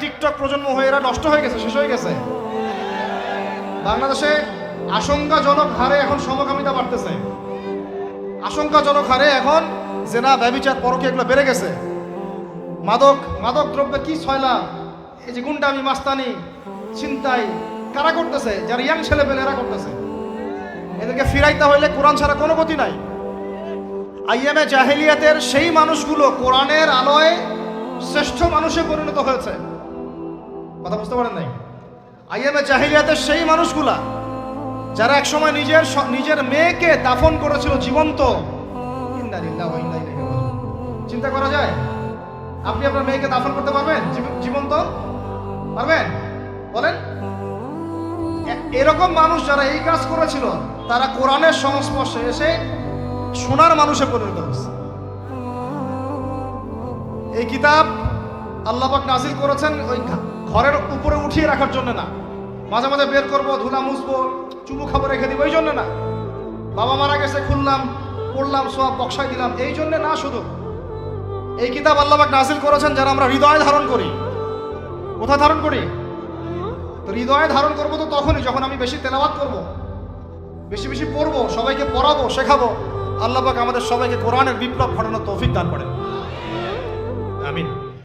TikTok প্রজন্ম হয়ে এরা নষ্ট হয়ে গেছে, শেষ হয়ে গেছে। বাংলাদেশে আশঙ্কাজনক হারে এখন সমকামিতা বাড়তেছে, আশঙ্কাজনক হারে এখন জেনা, ব্যভিচার, পরকীয়া এগুলো বেড়ে গেছে। মাদক দ্রব্যের কি ছয়লা, এই যে গুন্ডামি, মাস্তানি, ছিনতাই কারা করতেছে? যারা ইয়াং ছেলে পেলে এরা করতেছে। এদেরকে ফিরাইতে হইলে কোরআন ছাড়া কোনো গতি নাই। আইয়ামে জাহেলিয়াতের সেই মানুষগুলো কোরআনের আলোয় শ্রেষ্ঠ মানুষে পরিণত হয়েছে। কথা বুঝতে পারেন নাই? আইয়ামে জাহেলিয়াতের সেই মানুষগুলা যারা একসময় নিজের মেয়েকে দাফন করেছিল জীবন্ত। চিন্তা করা যায়? আপনি আপনার মেয়েকে দাফন করতে পারবেন জীবন্ত? পারবেন? বলেন। এরকম মানুষ যারা এই কাজ করেছিল তারা কোরআনের সংস্পর্শে এসে সোনার মানুষে পরিণত হয়েছে। এই কিতাব আল্লাহ পাক নাজিল করেছেন ওই ঘরের উপরে উঠিয়ে রাখার জন্য না, মাঝে মাঝে বের করবো, ধুলা মুছবো, চুমু খাবো, রেখে দিব, এই জন্য না। বাবা মারা গেছে, খুললাম, পড়লাম, সব বক্সাই দিলাম, এই জন্য না। শুধু এই কিতাব আল্লাহ পাক নাজিল করেছেন যারা আমরা হৃদয়ে ধারণ করি। কোথায় ধারণ করি? তো হৃদয়ে ধারণ করবো তো তখনই যখন আমি বেশি তেলাওয়াত করবো, বেশি বেশি পড়বো, সবাইকে পড়াবো, শেখাবো। আল্লাহ পাক আমাদের সবাইকে কোরআনের বিপ্লব ঘটানোর তৌফিক দান করেন। আমিন।